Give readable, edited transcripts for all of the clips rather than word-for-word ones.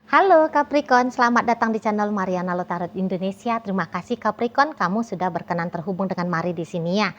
Halo Capricorn, selamat datang di channel Mariana Lotarot Indonesia. Terima kasih Capricorn, kamu sudah berkenan terhubung dengan Mari di sini ya.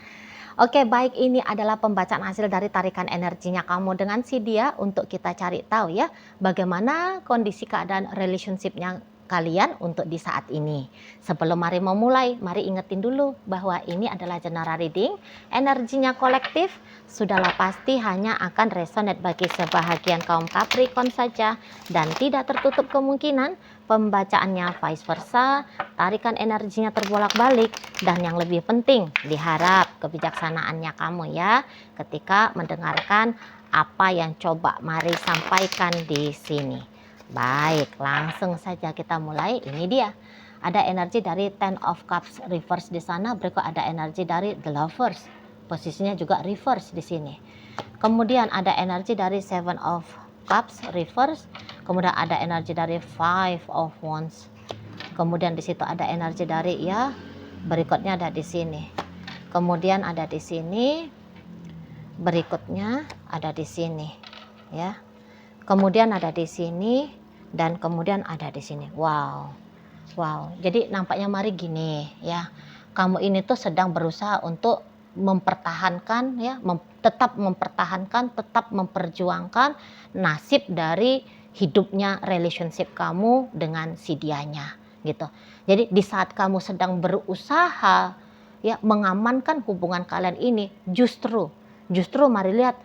Oke, baik, ini adalah pembacaan hasil dari tarikan energinya kamu dengan si dia untuk kita cari tahu ya bagaimana kondisi keadaan relationship-nya kalian untuk di saat ini. Sebelum mari memulai, mari ingetin dulu bahwa ini adalah general reading, energinya kolektif, sudahlah pasti hanya akan resonate bagi sebahagian kaum Capricorn saja dan tidak tertutup kemungkinan pembacaannya vice versa, tarikan energinya terbolak-balik, dan yang lebih penting diharap kebijaksanaannya kamu ya ketika mendengarkan apa yang coba Mari sampaikan di sini. Baik, langsung saja kita mulai. Ini dia. Ada energi dari Ten of Cups reverse di sana, berikut ada energi dari The Lovers. Posisinya juga reverse di sini. Kemudian ada energi dari Seven of Cups reverse, kemudian ada energi dari Five of Wands. Kemudian di situ ada energi dari ya, berikutnya ada di sini. Kemudian ada di sini, berikutnya ada di sini, ya. Kemudian ada di sini dan kemudian ada di sini. Wow. Wow. Jadi nampaknya Mari gini, ya. Kamu ini tuh sedang berusaha untuk mempertahankan ya, tetap mempertahankan, tetap memperjuangkan nasib dari hidupnya relationship kamu dengan si dianya gitu. Jadi di saat kamu sedang berusaha ya mengamankan hubungan kalian ini, justru Mari lihat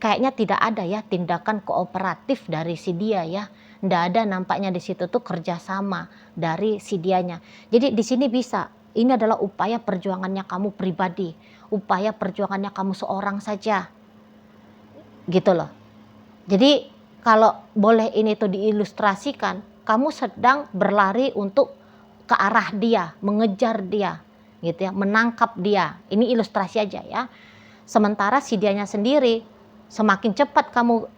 kayaknya tidak ada ya tindakan kooperatif dari si dia ya. Nggak ada nampaknya di situ tuh kerjasama dari si dianya. Jadi di sini bisa, ini adalah upaya perjuangannya kamu pribadi, upaya perjuangannya kamu seorang saja, gitu loh. Jadi kalau boleh ini tuh diilustrasikan, kamu sedang berlari untuk ke arah dia, mengejar dia, gitu ya, menangkap dia. Ini ilustrasi aja ya. Sementara si dianya sendiri, semakin cepat kamu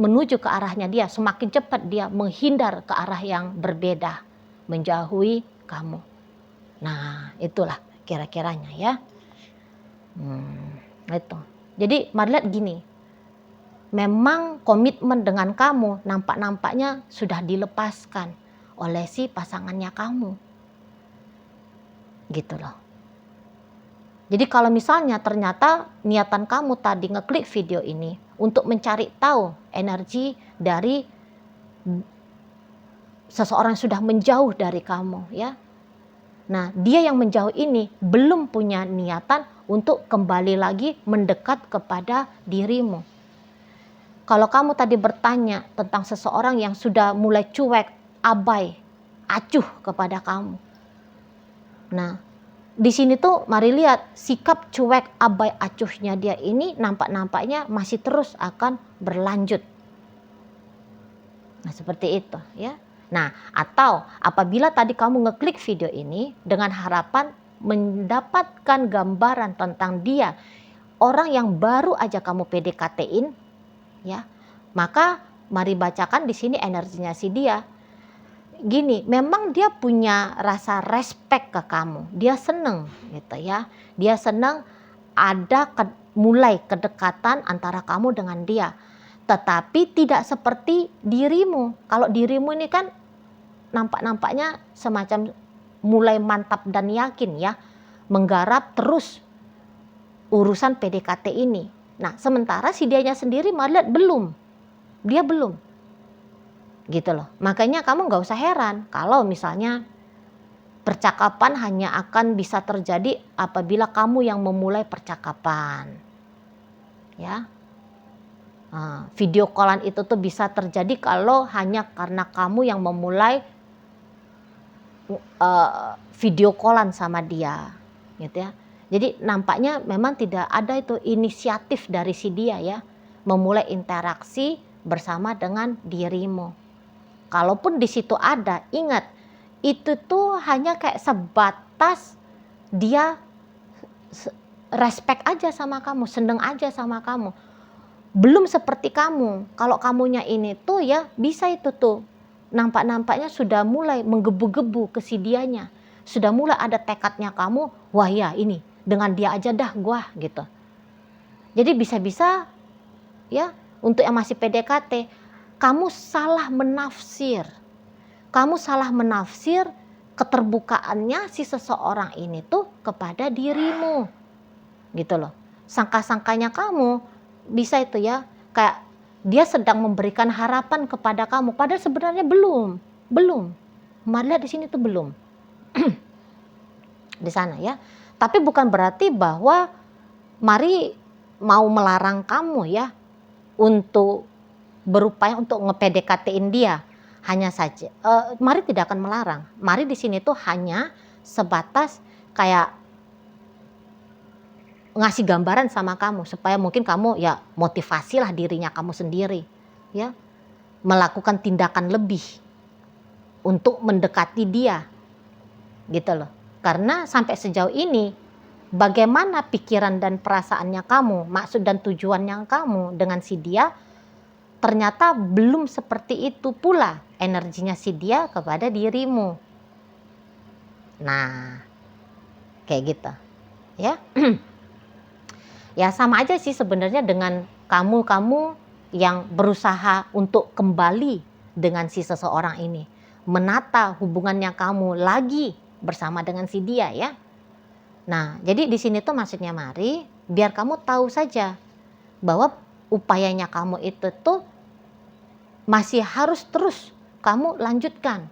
menuju ke arahnya dia, semakin cepat dia menghindar ke arah yang berbeda, menjauhi kamu. Nah, itulah kira-kiranya ya. Itu. Jadi mari lihat gini, memang komitmen dengan kamu nampaknya sudah dilepaskan oleh si pasangannya kamu. Gitu loh. Jadi kalau misalnya ternyata niatan kamu tadi ngeklik video ini untuk mencari tahu energi dari seseorang yang sudah menjauh dari kamu ya. Nah, dia yang menjauh ini belum punya niatan untuk kembali lagi mendekat kepada dirimu. Kalau kamu tadi bertanya tentang seseorang yang sudah mulai cuek, abai, acuh kepada kamu. Nah, di sini tuh mari lihat sikap cuek abai acuhnya dia ini nampaknya masih terus akan berlanjut. Nah, seperti itu ya. Nah, atau apabila tadi kamu ngeklik video ini dengan harapan mendapatkan gambaran tentang dia, orang yang baru aja kamu PDKT-in ya, maka mari bacakan di sini energinya si dia. Gini, memang dia punya rasa respect ke kamu, dia seneng gitu ya, dia seneng ada mulai kedekatan antara kamu dengan dia, tetapi tidak seperti dirimu. Kalau dirimu ini kan nampaknya semacam mulai mantap dan yakin ya, menggarap terus urusan PDKT ini. Nah, sementara si dianya sendiri malah belum, dia belum. Gitu loh. Makanya kamu nggak usah heran kalau misalnya percakapan hanya akan bisa terjadi apabila kamu yang memulai percakapan. Ya. Video callan itu tuh bisa terjadi kalau hanya karena kamu yang memulai video callan sama dia, gitu ya. Jadi nampaknya memang tidak ada itu inisiatif dari si dia ya, memulai interaksi bersama dengan dirimu. Kalaupun di situ ada, ingat itu tuh hanya kayak sebatas dia respect aja sama kamu, seneng aja sama kamu. Belum seperti kamu. Kalau kamunya ini tuh ya bisa itu tuh nampaknya sudah mulai menggebu-gebu ke si dianya. Sudah mulai ada tekadnya kamu, wah ya ini dengan dia aja dah gua gitu. Jadi bisa-bisa ya untuk yang masih PDKT, kamu salah menafsir. Kamu salah menafsir keterbukaannya si seseorang ini tuh kepada dirimu. Gitu loh. Sangka-sangkanya kamu bisa itu ya, kayak dia sedang memberikan harapan kepada kamu, padahal sebenarnya belum. Mari lihat di sini tuh belum. Di sana ya. Tapi bukan berarti bahwa Mari mau melarang kamu ya untuk berupaya untuk nge-PDKT-in dia. Hanya saja, Mari tidak akan melarang. Mari di sini tuh hanya sebatas kayak ngasih gambaran sama kamu supaya mungkin kamu ya motivasilah dirinya kamu sendiri ya, melakukan tindakan lebih untuk mendekati dia gitu loh. Karena sampai sejauh ini bagaimana pikiran dan perasaannya kamu, maksud dan tujuannya kamu dengan si dia, ternyata belum seperti itu pula energinya si dia kepada dirimu. Nah, kayak gitu ya. Ya sama aja sih sebenarnya dengan kamu yang berusaha untuk kembali dengan si seseorang ini, menata hubungannya kamu lagi bersama dengan si dia ya. Nah, jadi di sini tuh maksudnya Mari, biar kamu tahu saja bahwa upayanya kamu itu tuh masih harus terus kamu lanjutkan.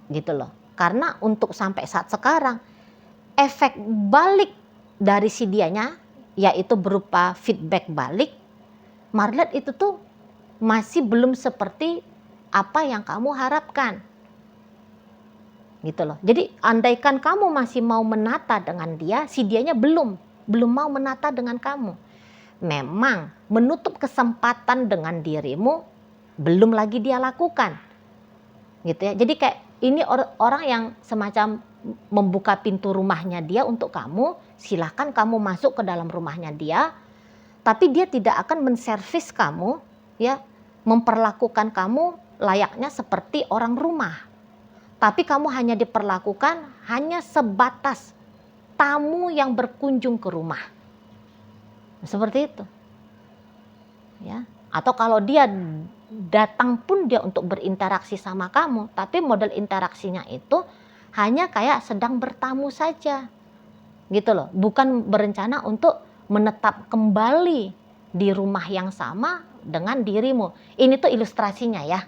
Gitu loh. Karena untuk sampai saat sekarang, efek balik dari si dianya, yaitu berupa feedback balik, Mari lihat itu tuh masih belum seperti apa yang kamu harapkan. Gitu loh. Jadi andaikan kamu masih mau menata dengan dia, si dianya belum mau menata dengan kamu. Memang menutup kesempatan dengan dirimu belum lagi dia lakukan. Gitu ya. Jadi kayak ini orang yang semacam membuka pintu rumahnya dia untuk kamu, silahkan kamu masuk ke dalam rumahnya dia, tapi dia tidak akan menservis kamu ya, memperlakukan kamu layaknya seperti orang rumah. Tapi kamu hanya diperlakukan hanya sebatas tamu yang berkunjung ke rumah. Seperti itu. Ya. Atau kalau dia datang pun dia untuk berinteraksi sama kamu, tapi model interaksinya itu hanya kayak sedang bertamu saja. Gitu loh. Bukan berencana untuk menetap kembali di rumah yang sama dengan dirimu. Ini tuh ilustrasinya ya.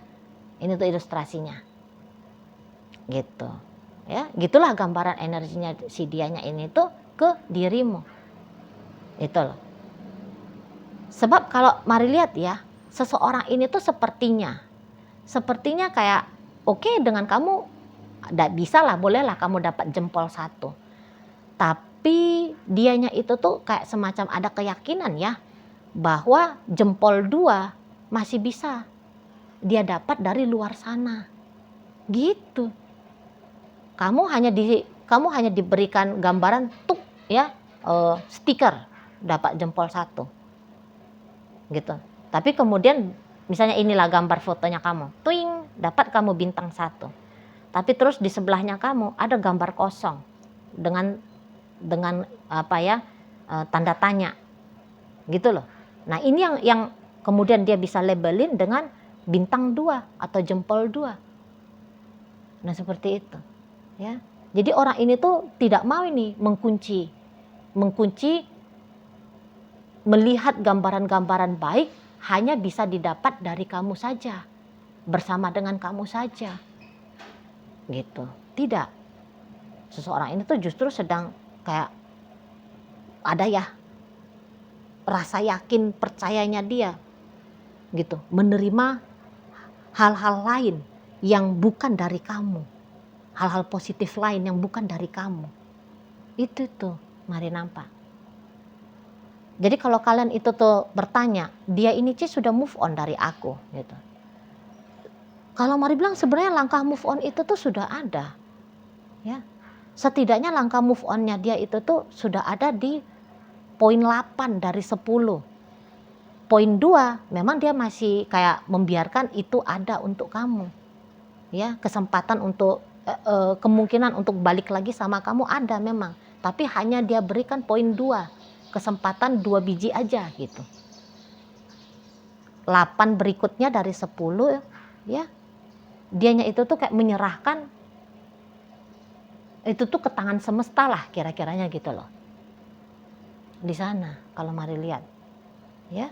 Ini tuh ilustrasinya. Gitu ya, gitulah gambaran energinya si dianya ini tuh ke dirimu itu loh. Sebab kalau Mari lihat ya, seseorang ini tuh sepertinya kayak oke, dengan kamu bisa lah, bolehlah kamu dapat jempol 1, tapi dianya itu tuh kayak semacam ada keyakinan ya bahwa jempol 2 masih bisa dia dapat dari luar sana gitu. Kamu hanya diberikan gambaran tuk ya, stiker dapat jempol 1 gitu. Tapi kemudian misalnya inilah gambar fotonya kamu, tuing dapat kamu bintang 1. Tapi terus di sebelahnya kamu ada gambar kosong dengan apa ya, tanda tanya gitu loh. Nah ini yang kemudian dia bisa labelin dengan bintang 2 atau jempol 2. Nah seperti itu. Ya, jadi orang ini tuh tidak mau ini mengkunci melihat gambaran-gambaran baik hanya bisa didapat dari kamu saja, bersama dengan kamu saja, gitu. Tidak, seseorang ini tuh justru sedang kayak ada ya rasa yakin percayanya dia, gitu, menerima hal-hal lain yang bukan dari kamu. Hal-hal positif lain yang bukan dari kamu. Itu tuh Mari nampak. Jadi kalau kalian itu tuh bertanya, dia ini sudah move on dari aku gitu. Kalau Mari bilang sebenarnya langkah move on itu tuh sudah ada. Ya. Setidaknya langkah move on-nya dia itu tuh sudah ada di poin 8 dari 10. Poin 2 memang dia masih kayak membiarkan itu ada untuk kamu. Ya, kesempatan untuk kemungkinan untuk balik lagi sama kamu ada memang, tapi hanya dia berikan poin 2, kesempatan 2 biji aja gitu. 8 berikutnya dari 10 ya, dianya itu tuh kayak menyerahkan itu tuh ke tangan semesta lah kira-kiranya gitu loh. Di sana kalau mari lihat ya.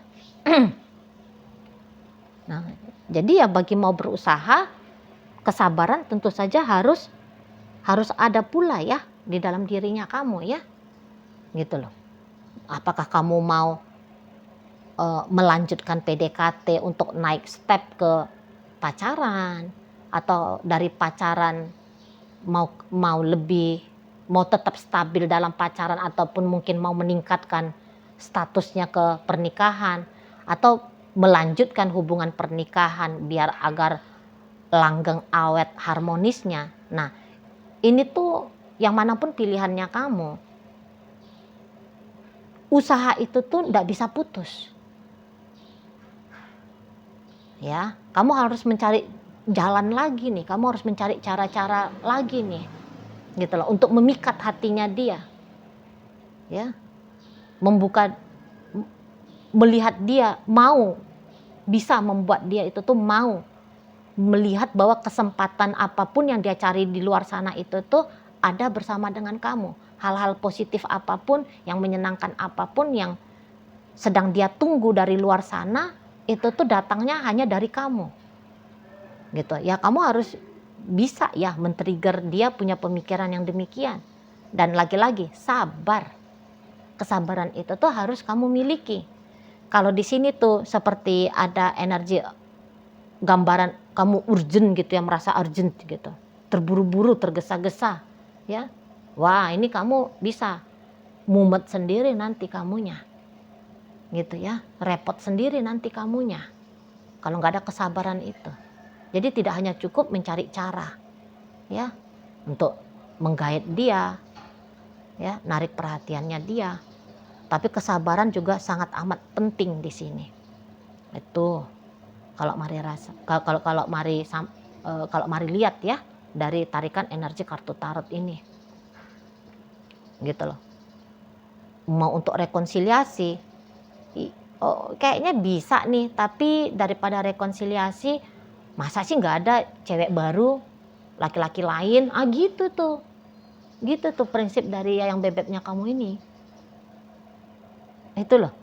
Nah, jadi ya bagi mau berusaha, kesabaran tentu saja harus ada pula ya di dalam dirinya kamu ya. Gitu loh. Apakah kamu mau melanjutkan PDKT untuk naik step ke pacaran, atau dari pacaran mau tetap stabil dalam pacaran, ataupun mungkin mau meningkatkan statusnya ke pernikahan, atau melanjutkan hubungan pernikahan biar agar langgeng awet harmonisnya. Nah, ini tuh yang manapun pilihannya kamu, usaha itu tuh nggak bisa putus. Ya, kamu harus mencari jalan lagi nih, kamu harus mencari cara-cara lagi nih, gitu loh, untuk memikat hatinya dia, ya, melihat dia mau, bisa membuat dia itu tuh mau melihat bahwa kesempatan apapun yang dia cari di luar sana itu tuh ada bersama dengan kamu. Hal-hal positif apapun, yang menyenangkan apapun yang sedang dia tunggu dari luar sana, itu tuh datangnya hanya dari kamu. Gitu. Ya kamu harus bisa ya men-trigger dia punya pemikiran yang demikian. Dan lagi-lagi sabar. Kesabaran itu tuh harus kamu miliki. Kalau di sini tuh seperti ada energi gambaran kamu urgent gitu ya, merasa urgent gitu, terburu-buru, tergesa-gesa ya. Wah, ini kamu bisa mumet sendiri nanti kamunya gitu ya, repot sendiri nanti kamunya kalau nggak ada kesabaran itu. Jadi tidak hanya cukup mencari cara ya untuk menggait dia ya, narik perhatiannya dia, tapi kesabaran juga sangat amat penting di sini. Itu kalau mari rasa, kalau mari lihat ya dari tarikan energi kartu tarot ini, gitu loh. Mau untuk rekonsiliasi, kayaknya bisa nih, tapi daripada rekonsiliasi, masa sih nggak ada cewek baru, laki-laki lain, gitu tuh prinsip dari yang bebeknya kamu ini, itu loh,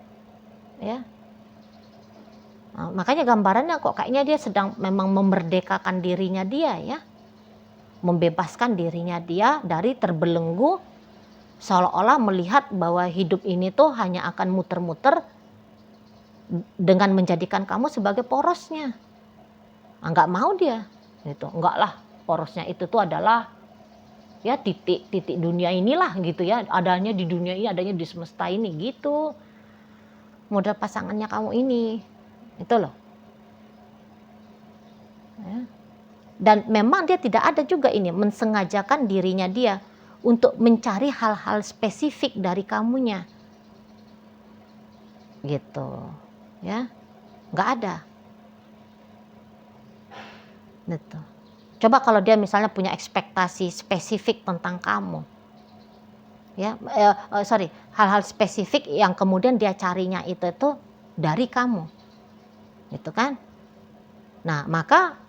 ya. Nah, makanya gambarannya kok kayaknya dia sedang memang memerdekakan dirinya dia ya, membebaskan dirinya dia dari terbelenggu, seolah-olah melihat bahwa hidup ini tuh hanya akan muter-muter dengan menjadikan kamu sebagai porosnya. Nggak mau dia, gitu. Enggak lah, porosnya itu tuh adalah ya titik dunia inilah gitu ya, adanya di dunia ini, adanya di semesta ini gitu. Model pasangannya kamu ini, itu loh. Ya. Dan memang dia tidak ada juga ini mensengajakan dirinya dia untuk mencari hal-hal spesifik dari kamunya, gitu, ya, nggak ada. Gitu. Coba kalau dia misalnya punya ekspektasi spesifik tentang kamu, ya, hal-hal spesifik yang kemudian dia carinya itu tuh dari kamu, gitu kan? Nah, maka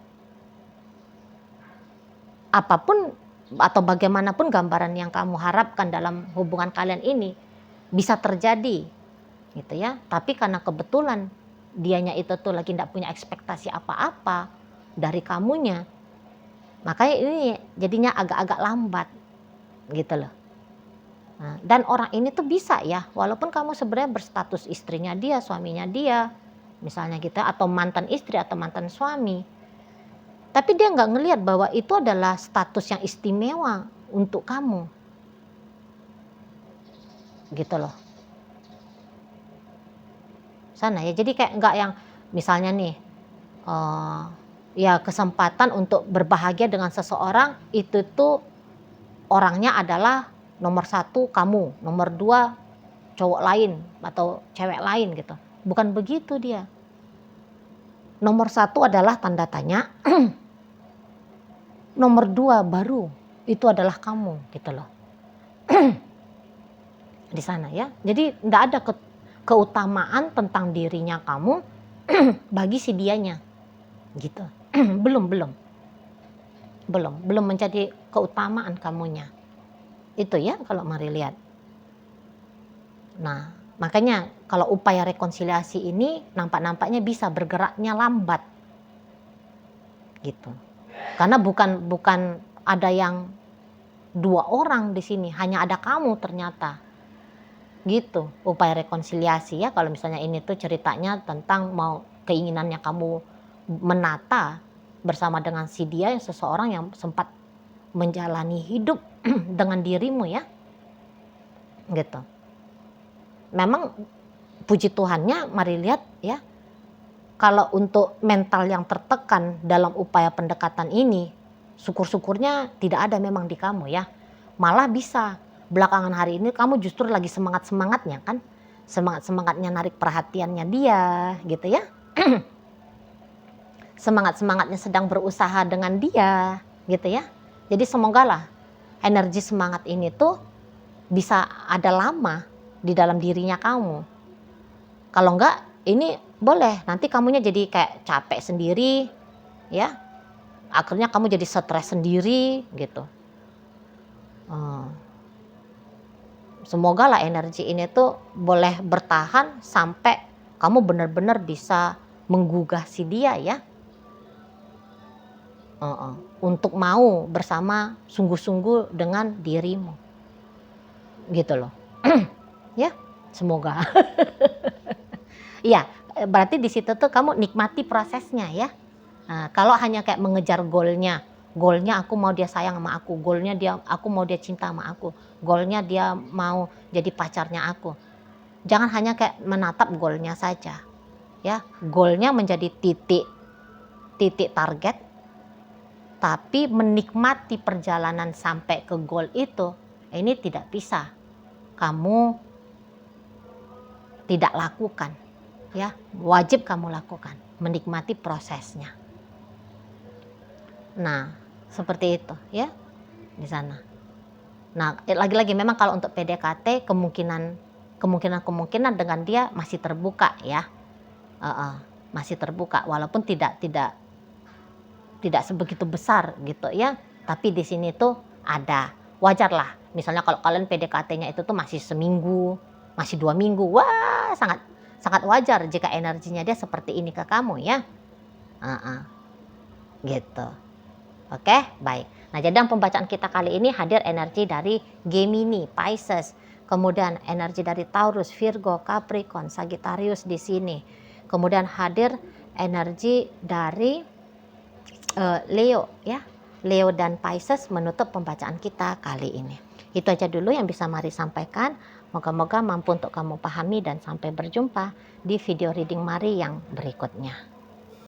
apapun atau bagaimanapun gambaran yang kamu harapkan dalam hubungan kalian ini bisa terjadi, gitu ya. Tapi karena kebetulan dianya itu tuh lagi tidak punya ekspektasi apa-apa dari kamunya, makanya ini jadinya agak-agak lambat, gitu loh. Nah, dan orang ini tuh bisa ya, walaupun kamu sebenarnya berstatus istrinya dia, suaminya dia, misalnya gitu, atau mantan istri atau mantan suami, tapi dia nggak ngelihat bahwa itu adalah status yang istimewa untuk kamu, gitu loh. Sana ya, jadi kayak nggak yang misalnya nih, ya kesempatan untuk berbahagia dengan seseorang itu tuh orangnya adalah nomor 1 kamu, nomor 2 cowok lain atau cewek lain gitu. Bukan begitu dia. Nomor 1 adalah tanda tanya, nomor 2 baru itu adalah kamu, gitu loh. Di sana ya. Jadi enggak ada keutamaan tentang dirinya kamu bagi si dianya gitu. belum menjadi keutamaan kamunya itu ya, kalau mari lihat. Nah, makanya kalau upaya rekonsiliasi ini nampaknya bisa bergeraknya lambat gitu, karena bukan ada yang 2 orang di sini, hanya ada kamu ternyata gitu. Upaya rekonsiliasi ya, kalau misalnya ini tuh ceritanya tentang mau keinginannya kamu menata bersama dengan si dia, yang seseorang yang sempat menjalani hidup dengan dirimu ya gitu. Memang puji Tuhannya, mari lihat ya, kalau untuk mental yang tertekan dalam upaya pendekatan ini, syukur-syukurnya tidak ada memang di kamu ya. Malah bisa belakangan hari ini kamu justru lagi semangat-semangatnya kan, semangat-semangatnya narik perhatiannya dia gitu ya. Semangat-semangatnya sedang berusaha dengan dia gitu ya. Jadi semoga lah energi semangat ini tuh bisa ada lama di dalam dirinya kamu. Kalau enggak, ini boleh nanti kamunya jadi kayak capek sendiri ya, akhirnya kamu jadi stres sendiri gitu. Semoga lah energi ini tuh boleh bertahan sampai kamu benar-benar bisa menggugah si dia ya, untuk mau bersama sungguh-sungguh dengan dirimu gitu loh. Ya, semoga. Iya, berarti di situ tuh kamu nikmati prosesnya ya. Nah, kalau hanya kayak mengejar goalnya aku mau dia sayang sama aku, goalnya aku mau dia cinta sama aku, goalnya dia mau jadi pacarnya aku. Jangan hanya kayak menatap goalnya saja, ya. Goalnya menjadi titik target, tapi menikmati perjalanan sampai ke goal itu, ini tidak bisa kamu tidak lakukan. Ya, wajib kamu lakukan, menikmati prosesnya. Nah, seperti itu ya di sana. Nah, lagi-lagi memang kalau untuk PDKT kemungkinan dengan dia masih terbuka ya. Masih terbuka walaupun tidak sebegitu besar gitu ya. Tapi di sini tuh ada, wajar lah. Misalnya kalau kalian PDKT-nya itu tuh masih seminggu, masih 2 minggu, wah sangat wajar jika energinya dia seperti ini ke kamu ya. Gitu. Oke, baik. Nah, jadi dalam pembacaan kita kali ini hadir energi dari Gemini, Pisces, kemudian energi dari Taurus, Virgo, Capricorn, Sagittarius di sini. Kemudian hadir energi dari Leo ya. Leo dan Pisces menutup pembacaan kita kali ini. Itu aja dulu yang bisa Mari sampaikan. Moga-moga mampu untuk kamu pahami dan sampai berjumpa di video reading Mari yang berikutnya.